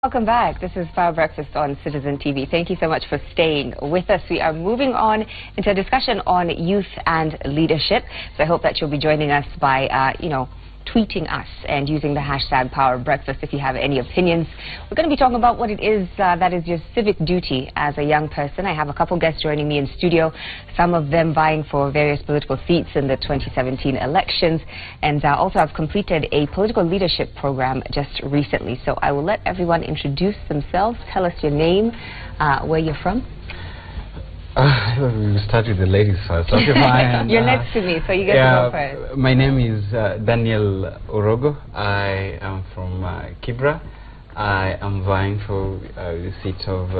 Welcome back. This is Power Breakfast on Citizen TV. Thank you so much for staying with us. We are moving on into a discussion on youth and leadership. So I hope that you'll be joining us by, tweeting us and using the hashtag Power Breakfast if you have any opinions. We're going to be talking about what it is that is your civic duty as a young person. I have a couple guests joining me in studio, some of them vying for various political seats in the 2017 elections, and also have completed a political leadership program just recently. So I will let everyone introduce themselves. Tell us your name, where you're from. We'll start with the ladies first. Okay, fine. You're next to me, so you get to go first. My name is Daniel Orogo. I am from Kibra. I am vying for the seat of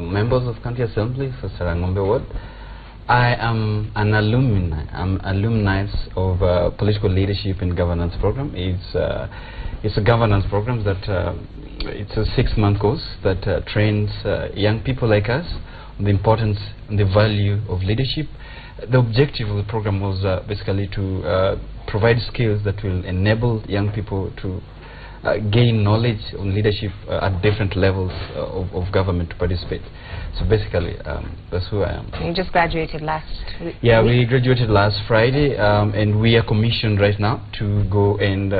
members of County Assembly for Sarangombe Ward. I am an alumni. I'm alumni of Political Leadership and Governance Program. It's a governance program that it's a 6-month course that trains young people like us the importance and the value of leadership. The objective of the program was basically to provide skills that will enable young people to gain knowledge on leadership at different levels of government to participate. So basically, that's who I am. You just graduated last week? Yeah, we graduated last Friday, and we are commissioned right now to go and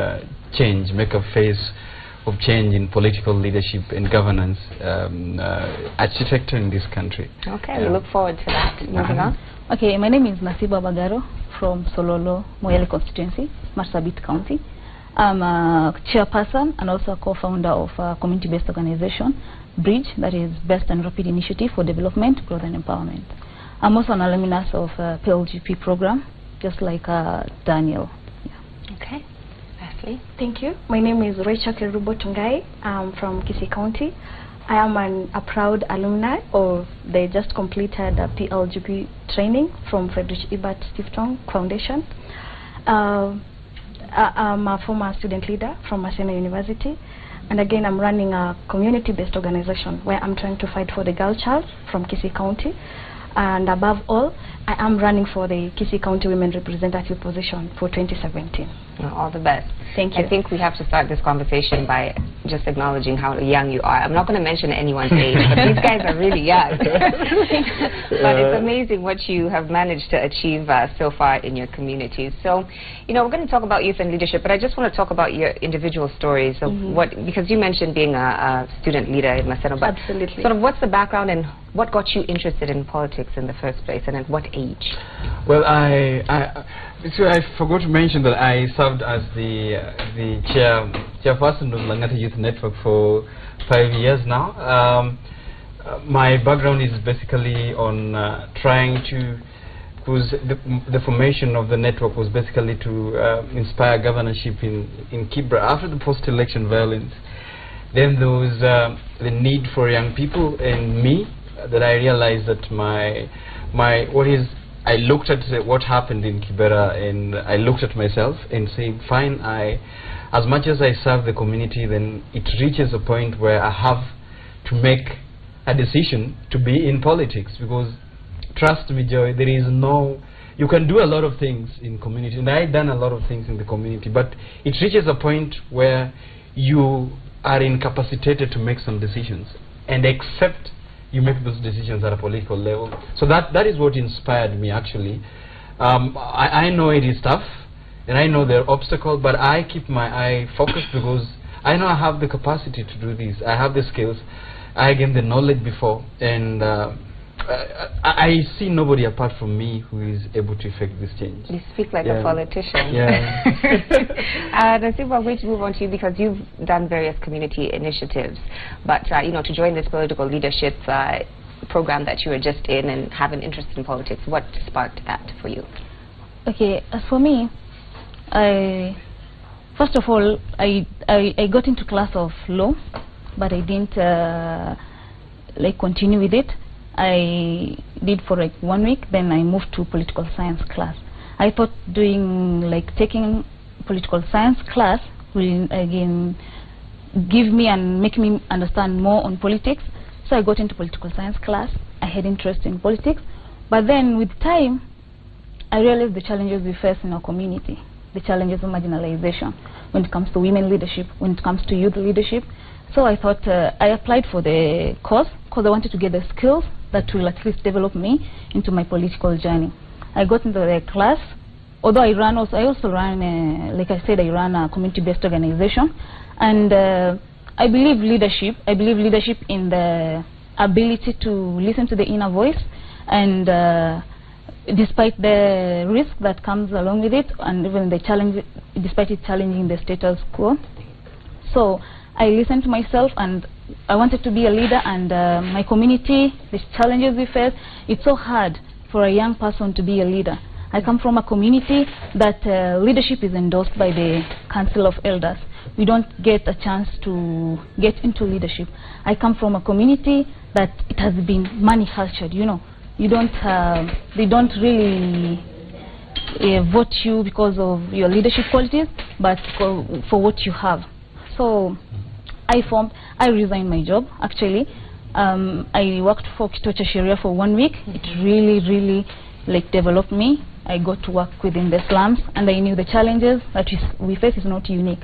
make a phase of change in political leadership and governance architecture in this country. Okay, we look forward to that. Moving on. Okay, my name is Nasiba Bagaro from Sololo, Moyale constituency, Marsabit County. I'm a chairperson and also a co-founder of a community-based organization, Bridge, that is Best and Rapid Initiative for Development, Growth and Empowerment. I'm also an alumnus of PLGP program, just like Daniel. Yeah. Okay. Thank you. My name is Rachel Kerubo Tungai. I'm from Kisii County. I am a proud alumni of the just completed PLGP training from Friedrich Ebert Stiftung Foundation. I'm a former student leader from Maseno University. And again, I'm running a community-based organization where I'm trying to fight for the girl child from Kisii County. And above all, I am running for the Kisii County Women Representative position for 2017. All the best. Thank you. I think we have to start this conversation by just acknowledging how young you are. I'm not going to mention anyone's age, but these guys are really young. But it's amazing what you have managed to achieve so far in your communities. So, we're going to talk about youth and leadership, but I just want to talk about your individual stories of because you mentioned being a student leader in Maseno, but absolutely. Sort of what's the background and what got you interested in politics in the first place, and at what age? Well, I forgot to mention that I served as the chairperson of Langata Youth Network for 5 years now. My background is basically on trying to, because the formation of the network was basically to inspire governorship in Kibra after the post-election violence. Then there was the need for young people and me, that I realized that I looked at what happened in Kibera, and I looked at myself and said, fine, as much as I serve the community, then it reaches a point where I have to make a decision to be in politics, because trust me, Joy, there is you can do a lot of things in community, and I've done a lot of things in the community, but it reaches a point where you are incapacitated to make some decisions, and except you make those decisions at a political level. So that is what inspired me, actually. I know it is tough, and I know there are obstacles, but I keep my eye focused because I know I have the capacity to do this. I have the skills. I gained the knowledge before, and I see nobody apart from me who is able to effect this change. You speak like a politician. Yeah. Nasiba, I'm going to move on to you because you've done various community initiatives, but to join this political leadership program that you were just in and have an interest in politics, what sparked that for you? Okay, as for me, first of all, I got into class of law, but I didn't continue with it. I did for 1 week, then I moved to political science class. I thought taking political science class will again give me and make me understand more on politics. So I got into political science class. I had interest in politics, but then with time I realized the challenges we face in our community, the challenges of marginalization when it comes to women leadership, when it comes to youth leadership. So I thought I applied for the course because I wanted to get the skills that will at least develop me into my political journey. I got into the class, although I also ran, like I said, I ran a community-based organization, and I believe leadership. I believe leadership in the ability to listen to the inner voice, and despite the risk that comes along with it, and even the challenge, despite it challenging the status quo. So I listened to myself, and I wanted to be a leader, and my community, the challenges we face, it's so hard for a young person to be a leader. I come from a community that leadership is endorsed by the Council of Elders. We don't get a chance to get into leadership. I come from a community that it has been manufactured, you know. You don't, they don't really vote you because of your leadership qualities, but for what you have. So I resigned my job, actually. I worked for Kitocha Sheria for 1 week. It really like developed me. I got to work within the slums, and I knew the challenges that we face is not unique.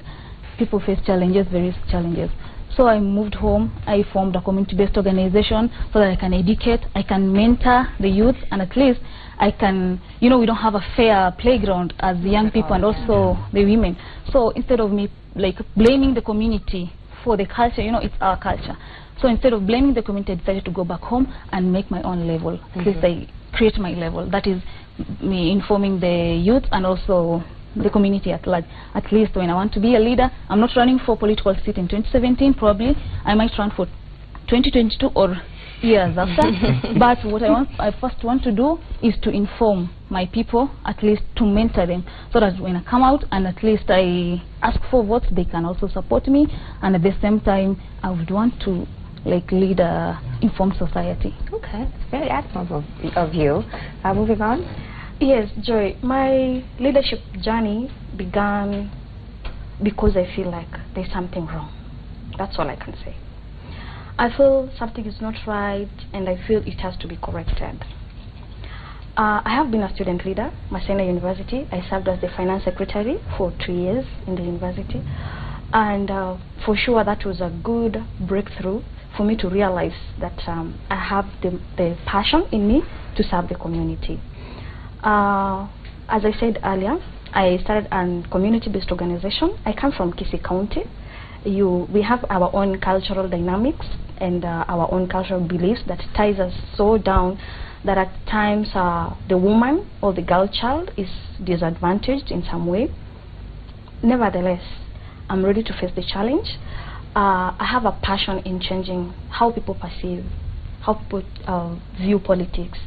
People face challenges, various challenges. So I moved home. I formed a community-based organization so that I can educate, I can mentor the youth, and at least I can, you know, we don't have a fair playground as the young people and also the women. So instead of me like blaming the community for the culture, you know, it's our culture. So instead of blaming the community, I decided to go back home and make my own level. At least I create my level. That is me informing the youth and also the community at large. At least when I want to be a leader, I'm not running for political seat in 2017, probably. I might run for 2022 or years after. But what I first want to do is to inform my people, at least to mentor them, so that when I come out and at least I ask for votes, they can also support me. And at the same time, I would want to like lead a informed society. Okay, it's very admirable of you. Moving on. Yes, Joy, my leadership journey began because I feel like there's something wrong. That's all I can say. I feel something is not right, and I feel it has to be corrected. I have been a student leader, Masena University. I served as the finance secretary for 2 years in the university, and for sure that was a good breakthrough for me to realize that I have the passion in me to serve the community. As I said earlier, I started a community-based organization. I come from Kisii County. We have our own cultural dynamics and our own cultural beliefs that ties us so down that at times the woman or the girl child is disadvantaged in some way. Nevertheless, I'm ready to face the challenge. I have a passion in changing how people perceive, how people view politics,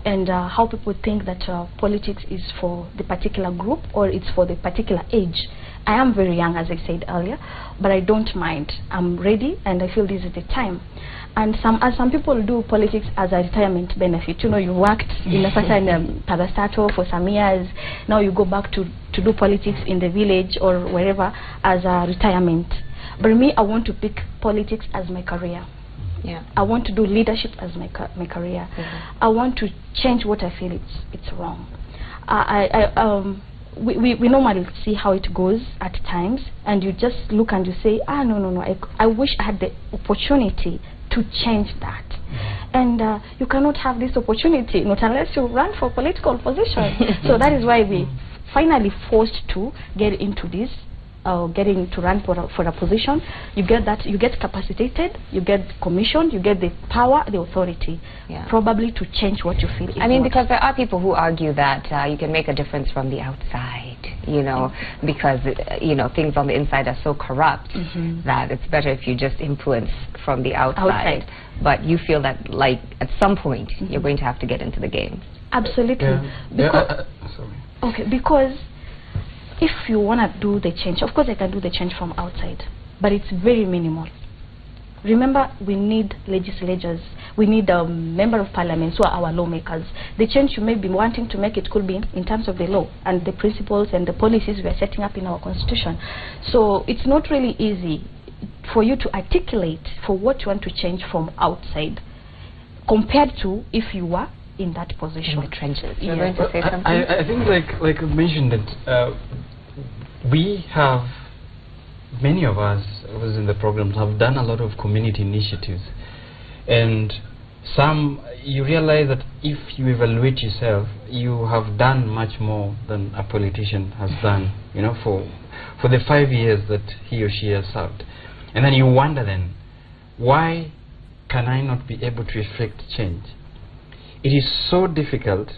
and how people think that politics is for the particular group or it's for the particular age. I am very young, as I said earlier, but I don't mind. I'm ready, and I feel this is the time. And some people do politics as a retirement benefit. You know, you worked in a certain parastatal for some years. Now you go back to do politics in the village or wherever as a retirement. But me, I want to pick politics as my career. Yeah. I want to do leadership as my career. I want to change what I feel it's wrong. We normally see how it goes at times, and you just look and you say, no, I wish I had the opportunity to change that. And you cannot have this opportunity not unless you run for political position. So that is why we finally forced to get into this. Getting to run for a position, you get that, you get capacitated, you get commissioned, you get the power, the authority, probably to change what you feel. I mean, because there are people who argue that you can make a difference from the outside, you know, because you know things on the inside are so corrupt that it's better if you just influence from the outside. But you feel that, like, at some point you're going to have to get into the game. Absolutely. Sorry. Okay, because if you want to do the change, of course I can do the change from outside, but it's very minimal. Remember, we need legislators, we need a member of parliament who are our lawmakers. The change you may be wanting to make, it could be in terms of the law and the principles and the policies we are setting up in our constitution. So it's not really easy for you to articulate for what you want to change from outside compared to if you were in that position. In the trenches. You're going to say something? I think like I mentioned that we have many of us who was in the programs have done a lot of community initiatives, and some you realize that if you evaluate yourself, you have done much more than a politician has done, you know, for the 5 years that he or she has served. And then you wonder then, why can I not be able to effect change? It is so difficult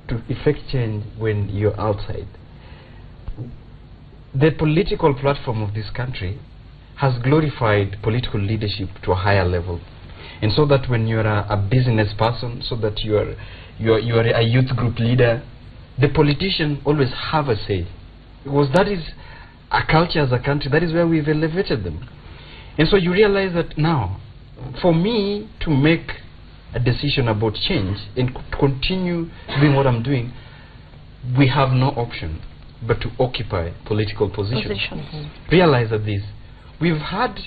to effect change when you're outside. The political platform of this country has glorified political leadership to a higher level. And so that when you're a business person, so that you are a youth group leader, the politician always have a say. Because that is a culture as a country, that is where we've elevated them. And so you realize that now, for me to make a decision about change and continue doing what I'm doing, we have no option but to occupy political positions. Realize that we've had,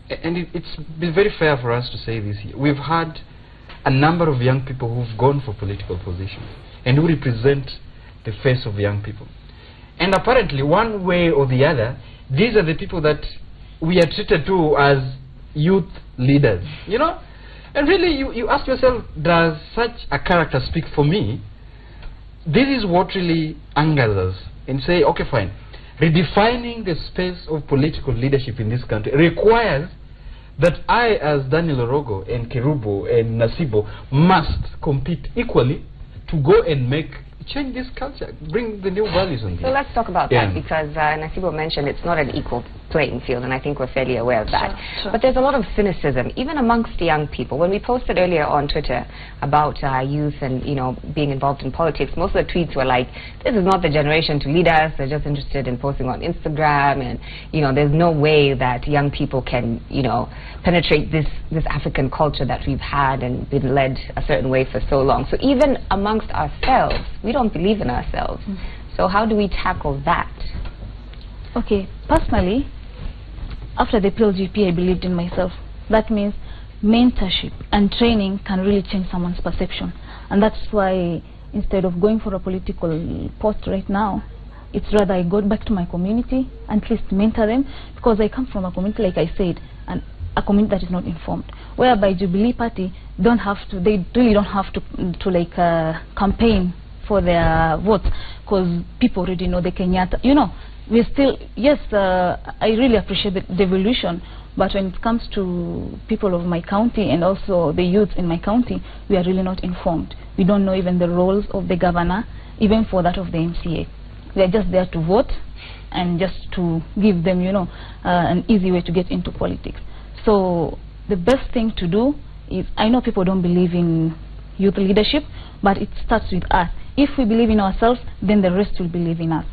and it's been very fair for us to say this here, we've had a number of young people who've gone for political positions and who represent the face of young people. And apparently, one way or the other, these are the people that we are treated to as youth leaders, you know? And really, you ask yourself, does such a character speak for me? This is what really angers us. And say, okay, fine. Redefining the space of political leadership in this country requires that I, as Daniel Orogo and Kerubo and Nasibo, must compete equally to go and change this culture, bring the new values on this. So let's talk about that, because Nasibo mentioned it's not an equal playing field, and I think we're fairly aware of that. Sure. But there's a lot of cynicism, even amongst young people. When we posted earlier on Twitter about youth and, you know, being involved in politics, most of the tweets were like, this is not the generation to lead us, they're just interested in posting on Instagram, and, you know, there's no way that young people can, you know, penetrate this African culture that we've had and been led a certain way for so long. So even amongst ourselves, we don't believe in ourselves. So how do we tackle that? Okay, personally, after the PLGP, I believed in myself. That means mentorship and training can really change someone's perception. And that's why instead of going for a political post right now, it's rather I go back to my community and at least mentor them, because I come from a community, like I said, and a community that is not informed, whereby Jubilee Party they really don't have to like campaign for their votes, because people already know the Kenyatta, you know. We still, yes, I really appreciate the evolution, but when it comes to people of my county and also the youth in my county, we are really not informed. We don't know even the roles of the governor, even for that of the MCA. We are just there to vote and just to give them, you know, an easy way to get into politics. So the best thing to do is, I know people don't believe in youth leadership, but it starts with us. If we believe in ourselves, then the rest will believe in us.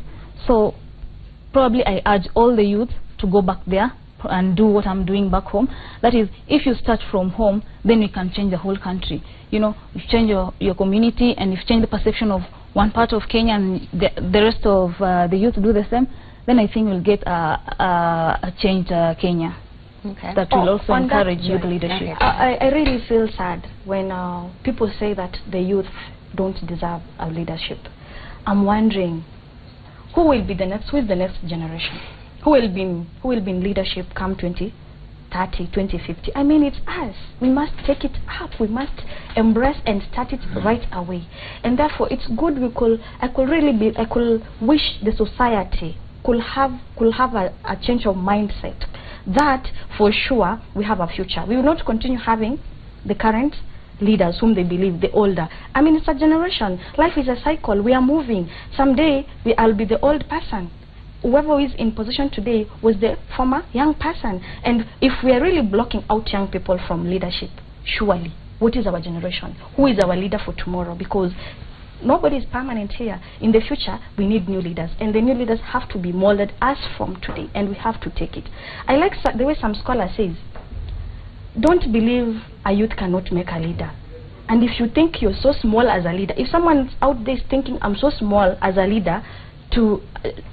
So probably I urge all the youth to go back there and do what I'm doing back home. That is, if you start from home, then we can change the whole country. You know, you change your community, and if you change the perception of one part of Kenya and the rest of the youth do the same, then I think we'll get a changed Kenya. Okay. That will also encourage youth leadership. I really feel sad when people say that the youth don't deserve a leadership. I'm wondering, who will be the next? Who is the next generation? Who will be in leadership come 2030, 2050? I mean, it's us. We must take it up. We must embrace and start it right away. And therefore, it's good. I could wish the society could have a change of mindset. That for sure we have a future. We will not continue having the current leaders whom they believe, the older. I mean, it's a generation. Life is a cycle. We are moving. Someday I'll be the old person. Whoever is in position today was the former young person. And if we are really blocking out young people from leadership, surely, what is our generation? Who is our leader for tomorrow? Because nobody is permanent here. In the future, we need new leaders. And the new leaders have to be molded as from today. And we have to take it. I like the way some scholar says, don't believe a youth cannot make a leader. And if you think you're so small as a leader, if someone's out there thinking I'm so small as a leader,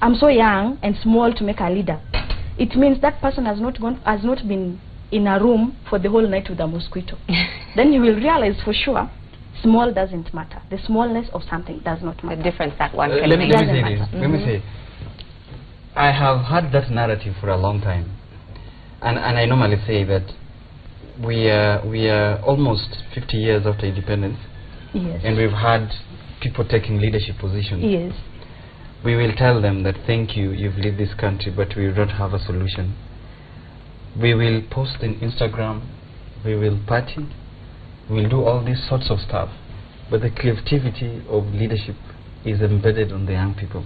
I'm so young and small to make a leader, it means that person has not been in a room for the whole night with a mosquito. Then you will realize for sure, small doesn't matter. The smallness of something does not matter. The difference that one can let make me say this. Let me say, I have had that narrative for a long time, and I normally say that we are almost 50 years after independence, Yes. and we've had people taking leadership positions. Yes. We will tell them that thank you, you've led this country, but we don't have a solution. We will post on Instagram, we will party, we will do all these sorts of stuff, but the creativity of leadership is embedded on the young people.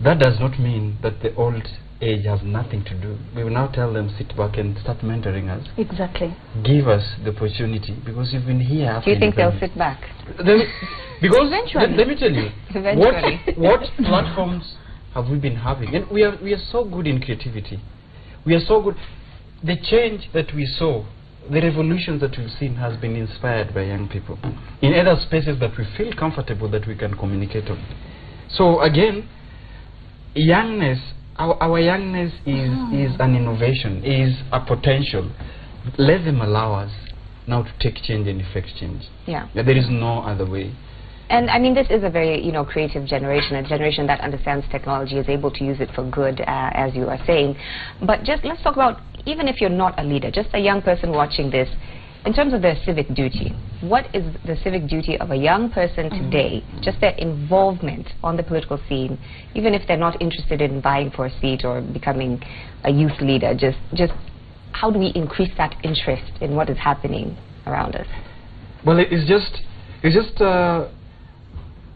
That does not mean that the old age has nothing to do. We will now tell them, sit back and start mentoring us. Exactly. Give us the opportunity, because you've been here after Do you think they'll independence. sit back? Because Eventually. let me tell you, Eventually. what platforms have we been having? And we are so good in creativity. We are so good. The change that we saw, the revolutions that we've seen, has been inspired by young people in other spaces that we feel comfortable that we can communicate on. So again, youngness, our youngness is an innovation, is a potential. Let them allow us now to take change and effect change. Yeah. There is no other way. And I mean, this is a very, creative generation, a generation that understands technology, is able to use it for good, as you are saying. But just let's talk about, even if you're not a leader, just a young person watching this, in terms of their civic duty, what is the civic duty of a young person today, just their involvement on the political scene, even if they're not interested in vying for a seat or becoming a youth leader, just how do we increase that interest in what is happening around us? Well, it's just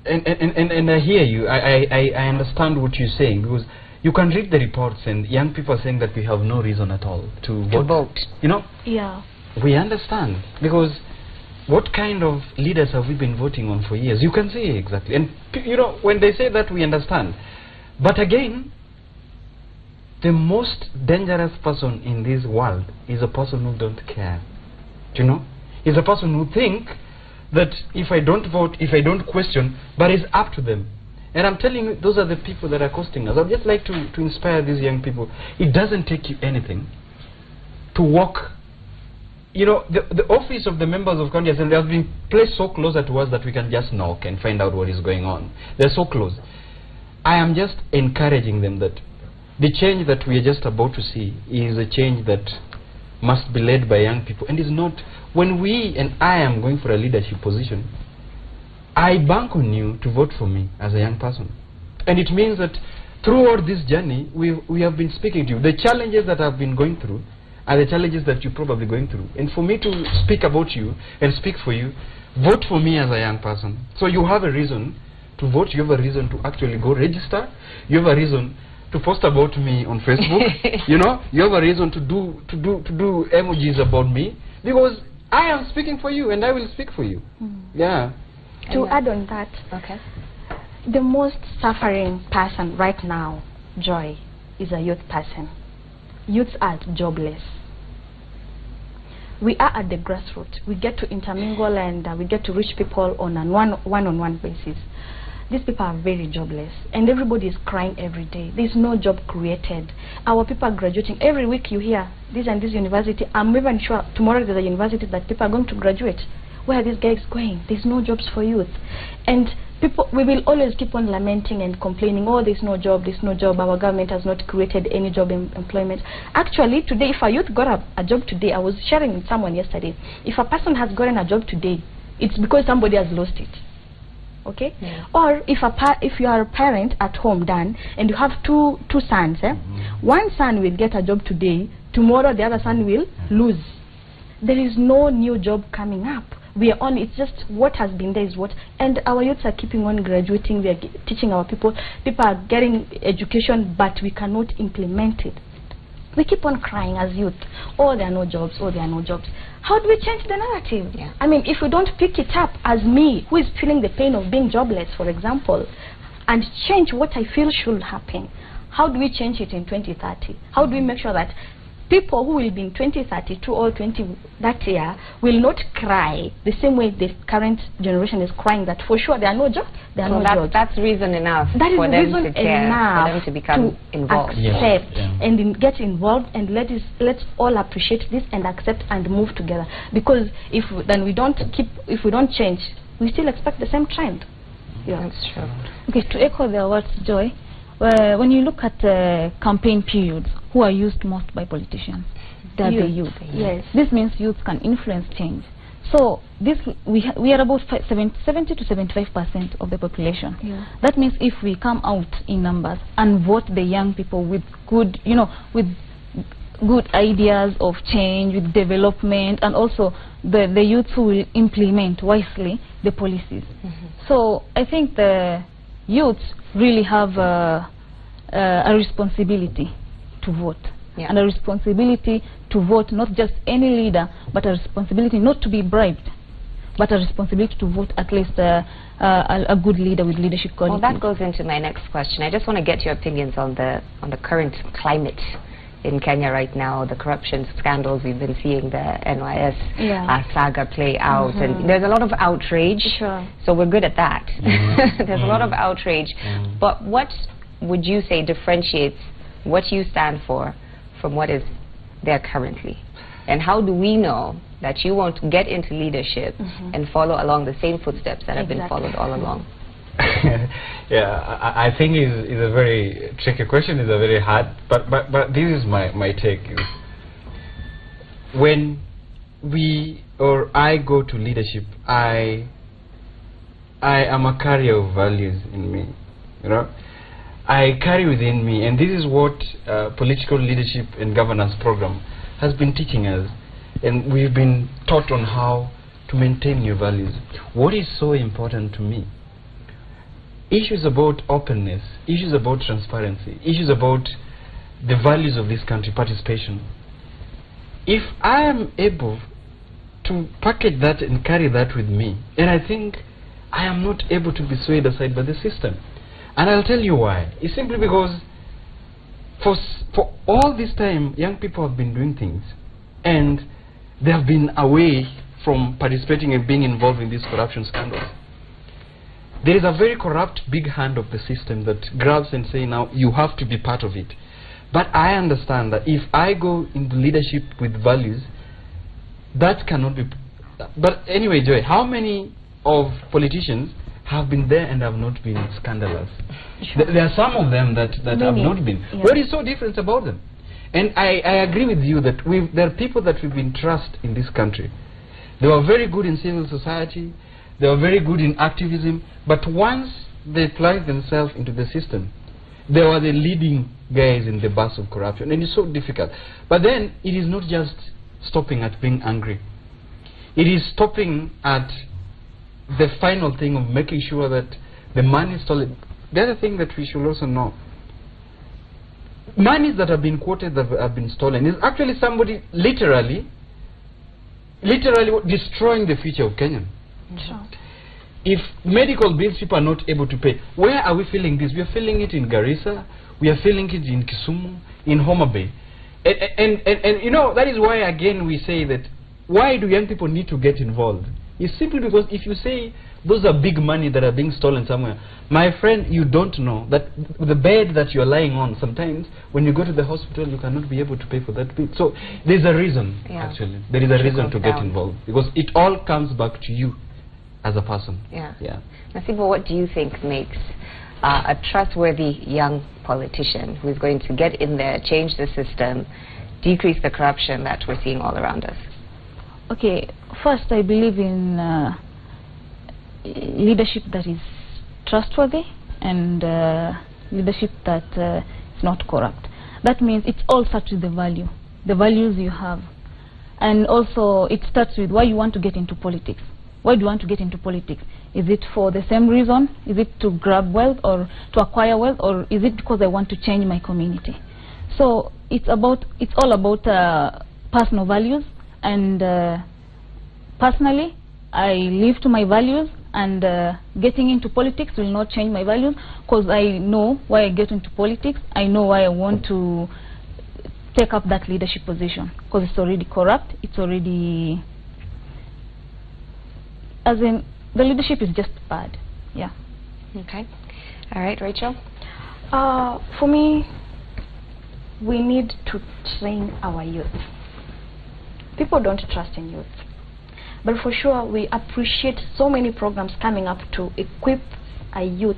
and I hear you. I understand what you're saying, because you can read the reports and young people are saying that we have no reason at all to vote. You know? Yeah. We understand, because what kind of leaders have we been voting on for years? You can see exactly. And when they say that, we understand. But again, the most dangerous person in this world is a person who don't care. Do you know? Is a person who think that if I don't vote, if I don't question, but it's up to them. And I'm telling you, those are the people that are costing us. I'd just like to inspire these young people. It doesn't take you anything to walk. The office of the members of County Assembly has been placed so closer to us that we can just knock and find out what is going on. They're so close. I am just encouraging them that the change that we are just about to see is a change that must be led by young people, and is not. When we and I am going for a leadership position, I bank on you to vote for me as a young person. And it means that throughout this journey, we have been speaking to you. The challenges that I've been going through are the challenges that you're probably going through. And for me to speak about you and speak for you, vote for me as a young person. So you have a reason to vote. You have a reason to actually go register. You have a reason to post about me on Facebook. You have a reason to do emojis about me, because I am speaking for you and I will speak for you. Yeah. To add on that, Okay. the most suffering person right now, Joy, is a youth person. Youths are jobless. We are at the grassroots. We get to intermingle and we get to reach people on a one-on-one basis. These people are very jobless, and everybody is crying every day. There's no job created. Our people are graduating. Every week you hear this and this university. I'm even sure tomorrow there's a university that people are going to graduate. Where are these guys going? There's no jobs for youth. And we will always keep on lamenting and complaining, oh, there's no job, our government has not created any job employment. Actually, today, if a youth got a job today, I was sharing with someone yesterday, if a person has gotten a job today, it's because somebody has lost it. Okay? Yeah. Or if you are a parent at home, Dan, and you have two sons, one son will get a job today, tomorrow the other son will lose. There is no new job coming up. It's just what has been there is what, and our youths are keeping on graduating. We are teaching our people are getting education, but we cannot implement it. We keep on crying as youth, oh, there are no jobs, oh, there are no jobs. How do we change the narrative? Yeah. I mean, if we don't pick it up as me, who is feeling the pain of being jobless, for example, and change what I feel should happen, how do we change it in 2030? How do we make sure that people who will be in 2032 or 20 that year will not cry the same way the current generation is crying that for sure there are no jobs, That's reason enough for them to care, for them to become involved. Accept and get involved, and let's all appreciate this and accept and move together. Because if we don't change, we still expect the same trend. Yeah, that's true. Okay, to echo their words, Joy, when you look at campaign periods, who are used most by politicians? They're the youth. Yes. This means youth can influence change. So this we are about 70 to 75% of the population. Yeah. That means if we come out in numbers and vote the young people with good, with good ideas of change, with development, and also the youth who will implement wisely the policies. So I think the youths really have a responsibility to vote. Yeah. And a responsibility to vote not just any leader, but a responsibility not to be bribed, but a responsibility to vote at least a good leader with leadership qualities. Well, that goes into my next question. I just want to get your opinions on the current climate in Kenya right now, the corruption scandals we've been seeing, the NYS saga play out, and there's a lot of outrage. Sure. So we're good at that. There's a lot of outrage. But what would you say differentiates what you stand for from what is there currently? And how do we know that you won't get into leadership and follow along the same footsteps that have been followed all along? Yeah, I think it's a very tricky question. It's a very hard, but this is my take. When we or I go to leadership, I am a carrier of values in me. I carry within me, and this is what political leadership and governance program has been teaching us, and we've been taught on how to maintain your values. What is so important to me? Issues about openness, issues about transparency, issues about the values of this country, participation. If I am able to package that and carry that with me, and I think I am not able to be swayed aside by the system. And I'll tell you why. It's simply because for all this time, young people have been doing things, and they have been away from participating and being involved in these corruption scandals. There is a very corrupt big hand of the system that grabs and says, now you have to be part of it. But I understand that if I go into leadership with values, that cannot be. But anyway, Joy, how many of politicians have been there and have not been scandalous? Sure. There are some of them that have not been. Yeah. What is so different about them? And I agree with you that there are people that we've been trust in this country. They were very good in civil society. They were very good in activism. But once they plunged themselves into the system, they were the leading guys in the bus of corruption. And it's so difficult. But then it is not just stopping at being angry. It is stopping at the final thing of making sure that the money is stolen. The other thing that we should also know, monies that have been quoted that have been stolen is actually somebody literally destroying the future of Kenyans. Sure. If medical bills people are not able to pay, where are we feeling this? We are feeling it in Garissa, we are feeling it in Kisumu, in Homa Bay. And you know, that is why again we say that why do young people need to get involved? It's simply because if you say those are big money that are being stolen somewhere, my friend, you don't know that the bed that you're lying on, sometimes when you go to the hospital you cannot be able to pay for that bill. So there's a reason, actually. There is a reason to get involved, because it all comes back to you as a person. Nasibo, what do you think makes a trustworthy young politician who is going to get in there, change the system, decrease the corruption that we're seeing all around us? Okay, first I believe in leadership that is trustworthy and leadership that is not corrupt. That means it all starts with the values you have. And also it starts with why you want to get into politics. Why do you want to get into politics? Is it for the same reason? Is it to grab wealth or to acquire wealth, or is it because I want to change my community? So it's all about personal values, and personally I live to my values, and getting into politics will not change my values, because I know why I get into politics. I know why I want to take up that leadership position, because it's already corrupt, it's already, as in, the leadership is just bad. Yeah. Okay. All right, Rachel? For me, we need to train our youth. People don't trust in youth. But for sure, we appreciate so many programs coming up to equip a youth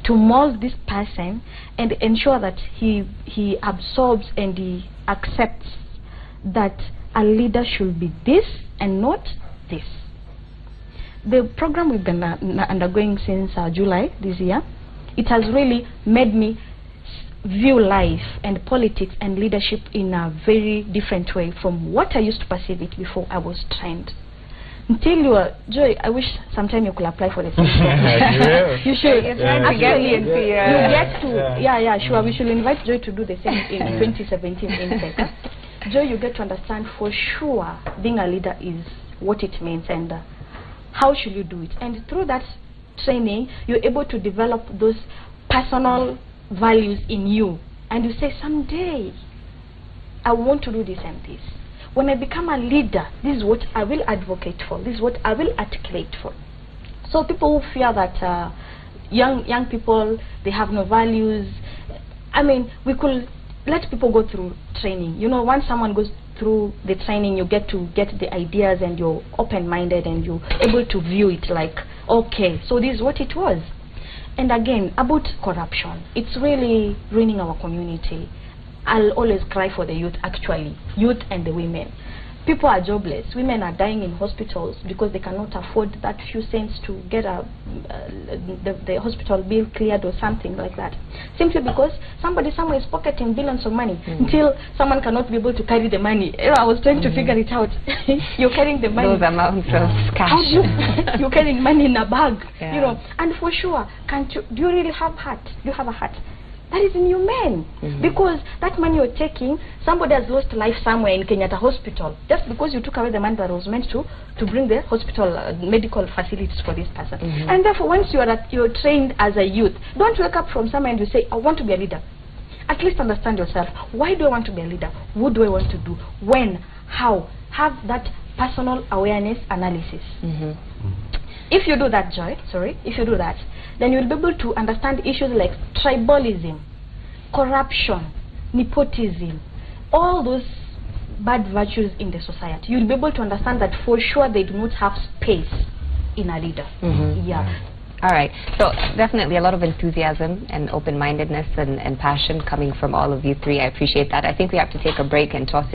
to mold this person and ensure that he absorbs and he accepts that a leader should be this and not this. The program we've been undergoing since July this year, it has really made me view life and politics and leadership in a very different way from what I used to perceive it before I was trained. Until you are, Joy, I wish sometime you could apply for the same program. You should. Actually, you get to, sure. We should invite Joy to do the same in 2017 intake. Joy, you get to understand for sure being a leader is what it means and how should you do it. And through that training, you're able to develop those personal values in you. And you say, someday, I want to do this and this. When I become a leader, this is what I will advocate for. This is what I will articulate for. So people who fear that young people, they have no values. I mean, we could let people go through training. You know, once someone goes through the training, you get to get the ideas and you're open-minded and you're able to view it like, okay, so this is what it was. And again, about corruption, it's really ruining our community. I'll always cry for the youth, actually, youth and the women. People are jobless. Women are dying in hospitals because they cannot afford that few cents to get the hospital bill cleared or something like that. Simply because somebody somewhere is pocketing billions of money until someone cannot be able to carry the money. You know, I was trying to figure it out. You're carrying the money. Those amounts of cash. How do you're carrying money in a bag, you know. And for sure, do you really have heart? Do you have a heart? That is in you men. Because that money you're taking, somebody has lost life somewhere in Kenyatta hospital just because you took away the money that was meant to bring the hospital medical facilities for this person. And therefore, once you're trained as a youth, don't wake up from somewhere and you say, I want to be a leader. At least understand yourself. Why do I want to be a leader? What do I want to do? When? How? Have that personal awareness analysis. If you do that, Joy, if you do that, then you'll be able to understand issues like tribalism, corruption, nepotism, all those bad virtues in the society. You'll be able to understand that for sure they do not have space in a leader. All right. So definitely a lot of enthusiasm and open-mindedness and passion coming from all of you three. I appreciate that. I think we have to take a break and toss